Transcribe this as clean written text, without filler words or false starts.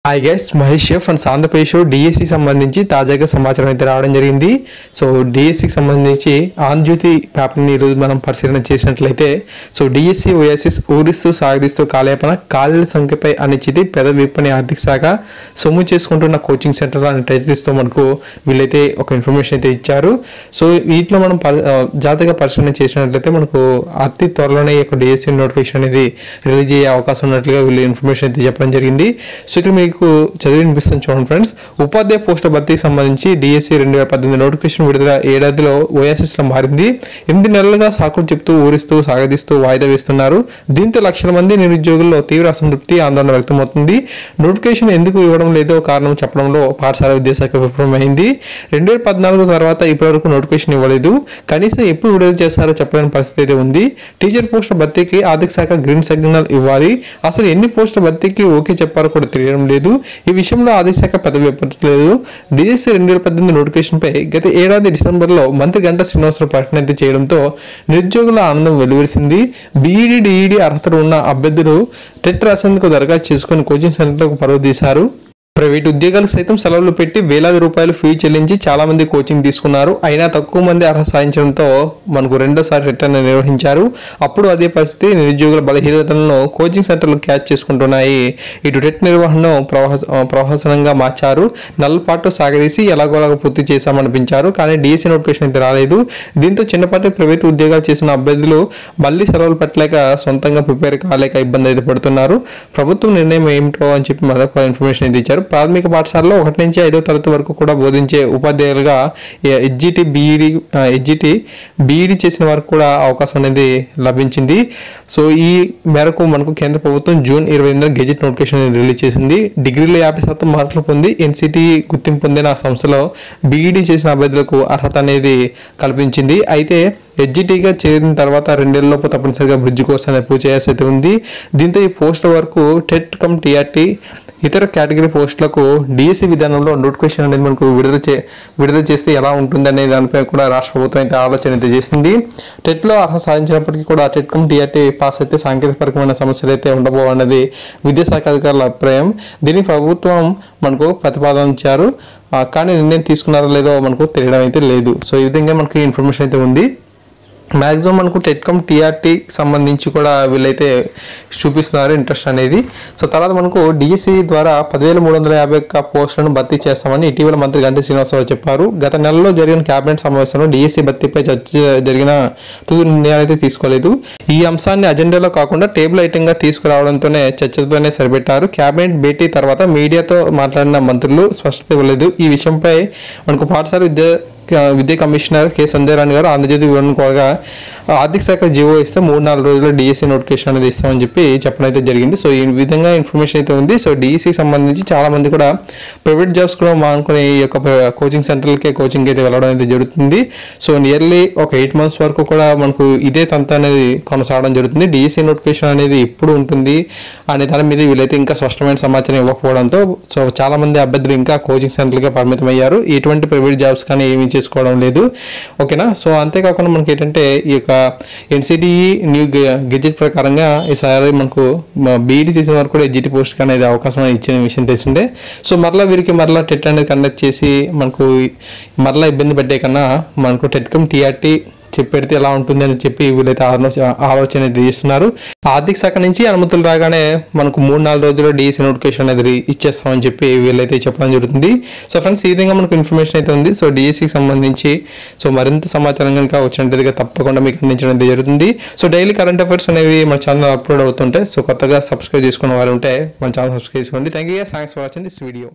I guess Mahesh from Andhra Pradesh DSC సంబంధించి తాజాగా సమాచారం అయితే రావడం జరిగింది. సో డిఎస్సికి సంబంధించి ఆంధ్రజ్యోతి పేపర్ని ఈరోజు మనం పరిశీలన చేసినట్లయితే సో డిఎస్సి ఓఎస్ఎస్ ఊరిస్తూ సాగదీస్తూ కాలయాపన ఖాళీల సంఖ్యపై అనిశ్చితి పెద విప్పని ఆర్థిక శాఖ సొమ్ము చేసుకుంటున్న కోచింగ్ సెంటర్ అనే టైటిల్స్తో మనకు వీళ్ళైతే ఒక ఇన్ఫర్మేషన్ అయితే ఇచ్చారు. సో వీటిలో మనం జాతీయ పరిశీలన చేసినట్లయితే మనకు అతి త్వరలోనే ఈ యొక్క డిఎస్సి నోటిఫికేషన్ అనేది రిలీజ్ అయ్యే అవకాశం ఉన్నట్లుగా వీళ్ళు ఇన్ఫర్మేషన్ అయితే చెప్పడం జరిగింది. సో ఇక్కడ మీకు చదివి వినిపిస్తాను చూడండి ఫ్రెండ్స్. ఉపాధ్యాయ పోస్టుల భర్తీకి సంబంధించి డిఎస్సి 2018 నోటిఫికేషన్ విడుదల ఏడాదిలో ఓఎస్ఎస్లో మారింది. 8 నెలలుగా సాకులు చెప్తూ ఊరిస్తూ సాగదీస్తూ వాయిదా వేస్తున్నారు. దీంతో లక్షల మంది నిరుద్యోగుల్లో తీవ్ర అసంతృప్తి ఆందోళన వ్యక్తమవుతుంది. నోటిఫికేషన్ ఎందుకు ఇవ్వడం లేదో కారణం చెప్పడంలో పాఠశాల విద్యాశాఖ విఫలమైంది. 2014 తర్వాత ఇప్పటివరకు నోటిఫికేషన్ ఇవ్వలేదు. కనీసం ఎప్పుడు విడుదల చేస్తారో చెప్పలేని పరిస్థితి అయితే ఉంది. టీచర్ పోస్టుల భర్తీకి ఆర్థిక శాఖ గ్రీన్ సిగ్నల్ ఇవ్వాలి. అసలు ఎన్ని పోస్టుల భర్తీకి ఓకే చెప్పారో కూడా తెలియడం లేదు. ఈ విషయంలో ఆర్థిక శాఖ పెద్ద చెప్పట్లేదు. డిఎస్సి 2018 నోటిఫికేషన్ పై గత ఏడాది డిసెంబర్లో మంత్రి గంటా శ్రీనివాసరావు ప్రకటన అయితే చేయడంతో నిరుద్యోగుల ఆనందం వెలువరిసింది. బీఈడి డిఈడి అర్హతలు ఉన్న అభ్యర్థులు టెట్ రాసేందుకు దరఖాస్తు చేసుకుని కోచింగ్ సెంటర్లకు పరువు తీశారు. ప్రైవేట్ ఉద్యోగాలకు సైతం సెలవులు పెట్టి వేలాది రూపాయలు ఫీ చెల్లించి చాలా మంది కోచింగ్ తీసుకున్నారు. అయినా తక్కువ మంది అర్హత సాధించడంతో మనకు రెండోసారి రిటర్న్ నిర్వహించారు. అప్పుడు అదే పరిస్థితి నిరుద్యోగుల బలహీనతలను కోచింగ్ సెంటర్లు క్యాచ్ చేసుకుంటున్నాయి. ఇటు టెట్ నిర్వహణను ప్రహసనంగా మార్చారు. నెలపాటు సాగదీసి ఎలాగోలాగా పూర్తి చేశామనిపించారు. కానీ డిఎస్సి నోటిఫికేషన్ అయితే రాలేదు. దీంతో చిన్నపాటి ప్రైవేట్ ఉద్యోగాలు చేసిన అభ్యర్థులు మళ్ళీ సెలవులు పెట్టలేక సొంతంగా ప్రిపేర్ కాలేక ఇబ్బంది అయితే పడుతున్నారు. ప్రభుత్వం నిర్ణయం ఏమిటో అని చెప్పి మరొక ఇన్ఫర్మేషన్ అయితే ఇచ్చారు. ప్రాథమిక పాఠశాలలో 1 నుంచి 5వ తరగతి వరకు కూడా బోధించే ఉపాధ్యాయులుగా ఎస్జిటి బీఈడి చేసిన వారికి కూడా అవకాశం అనేది లభించింది. సో ఈ మేరకు మనకు కేంద్ర ప్రభుత్వం జూన్ 28న గెజెట్ నోటిఫికేషన్ రిలీజ్ చేసింది. డిగ్రీలో 50% మార్కులు పొంది ఎన్సిటి గుర్తింపు పొందిన సంస్థలో బీఈడి చేసిన అభ్యర్థులకు అర్హత అనేది కల్పించింది. అయితే ఎస్జిటిగా చేరిన తర్వాత 2 నెలల్లోపు తప్పనిసరిగా బ్రిడ్జ్ కోర్స్ అనేది పూర్తి చేయాల్సి అయితే ఉంది. దీంతో ఈ పోస్టుల వరకు టెట్ కమ్ టీఆర్టీ ఇతర కేటగిరీ పోస్టులకు డిఎస్సి విధానంలో నోటిఫికేషన్ అనేది మనకు విడుదల చేస్తే ఎలా ఉంటుంది అనే దానిపై కూడా రాష్ట్ర ప్రభుత్వం అయితే ఆలోచన అయితే చేసింది. టెట్లో అర్హత సాధించినప్పటికీ కూడా టెట్ కమ్ టీఆర్టీ పాస్ అయితే సాంకేతికపరమైన సమస్యలు అయితే ఉండబోవన్నది విద్యాశాఖ అధికారుల అభిప్రాయం. దీనికి ప్రభుత్వం మనకు ప్రతిపాదన ఇచ్చారు. కానీ నిర్ణయం తీసుకున్నారో లేదో మనకు తెలియడం అయితే లేదు. సో ఈ విధంగా మనకి ఇన్ఫర్మేషన్ అయితే ఉంది. మ్యాక్సిమం మనకు టెట్ కమ్ టీఆర్టీకి సంబంధించి కూడా వీళ్ళైతే చూపిస్తున్నారు ఇంట్రెస్ట్ అనేది. సో తర్వాత మనకు డిఎస్సి ద్వారా 10,351 పోస్టులను భర్తీ చేస్తామని ఇటీవల మంత్రి గంటా శ్రీనివాసరావు చెప్పారు. గత నెలలో జరిగిన కేబినెట్ సమావేశంలో డిఎస్సి భర్తీపై చర్చ జరిగిన తుది నిర్ణయాలు అయితే తీసుకోలేదు. ఈ అంశాన్ని అజెండాలో కాకుండా టేబుల్ ఐటెంగా తీసుకురావడంతోనే చర్చతోనే సరిపెట్టారు. కేబినెట్ భేటీ తర్వాత మీడియాతో మాట్లాడిన మంత్రులు స్పష్టత ఇవ్వలేదు. ఈ విషయంపై మనకు పాఠశాల విద్యా కమిషనర్ కె సంజయ్ రాణి గారు ఆంధ్రజ్యోతి వివరణ కోరగా ఆర్థిక శాఖ జీవో ఇస్తే 3-4 రోజుల్లో డిఎస్సి నోటిఫికేషన్ అనేది ఇస్తామని చెప్పి చెప్పడం అయితే జరిగింది. సో ఈ విధంగా ఇన్ఫర్మేషన్ అయితే ఉంది. సో డిఎస్సికి సంబంధించి చాలా మంది కూడా ప్రైవేట్ జాబ్స్ కూడా మానుకుని ఈ యొక్క కోచింగ్ సెంటర్లకే కోచింగ్ అయితే వెళ్ళడం అయితే జరుగుతుంది. సో నియర్లీ ఒక 8 months వరకు కూడా మనకు ఇదే తంత అనేది కొనసాగడం జరుగుతుంది. డిఎస్సి నోటిఫికేషన్ అనేది ఎప్పుడు ఉంటుంది అనే దాని మీద వీళ్ళైతే ఇంకా స్పష్టమైన సమాచారం ఇవ్వకపోవడంతో సో చాలా మంది అభ్యర్థులు ఇంకా కోచింగ్ సెంటర్లకే పరిమితం అయ్యారు. ఎటువంటి ప్రైవేట్ జాబ్స్ కానీ ఏమీ చేసుకోవడం లేదు. ఓకేనా. సో అంతేకాకుండా మనకి ఏంటంటే ఈ యొక్క ఎన్సిటిఈ న్యూ గెజెట్ ప్రకారంగా ఈసారి మనకు బీఈడి చేసిన వరకు కూడా ఎస్జిటి పోస్ట్ అనేది అవకాశం ఇచ్చిన విషయం తెలిసిందే. సో మరలా వీరికి మరలా టెట్ అనేది కండక్ట్ చేసి మనకు మరలా ఇబ్బంది పడ్డే కన్నా మనకు టెట్ కమ్ టీఆర్టీ చెప్పెడితే ఎలా ఉంటుంది అని చెప్పి వీళ్ళైతే ఆలోచన చేస్తున్నారు. ఆర్థిక శాఖ నుంచి అనుమతులు రాగానే మనకు 3-4 రోజుల్లో డిఎస్సి నోటిఫికేషన్ అనేది ఇచ్చేస్తామని చెప్పి వీళ్ళైతే చెప్పడం జరుగుతుంది. సో ఫ్రెండ్స్ ఈ విధంగా మనకు ఇన్ఫర్మేషన్ అయితే ఉంది. సో డిఎస్సికి సంబంధించి సో మరింత సమాచారం కనుక వచ్చినట్టుగా తప్పకుండా మీకు అందించడం జరుగుతుంది. సో డైలీ కరెంట్ అఫైర్స్ అనేవి మన ఛానల్ అప్లోడ్ అవుతుంటాయి. సో కొత్తగా సబ్స్క్రైబ్ చేసుకున్న వారు ఉంటే మన ఛానల్ సబ్స్క్రైబ్ చేసుకోండి. Thank you. Thanks for watching this video.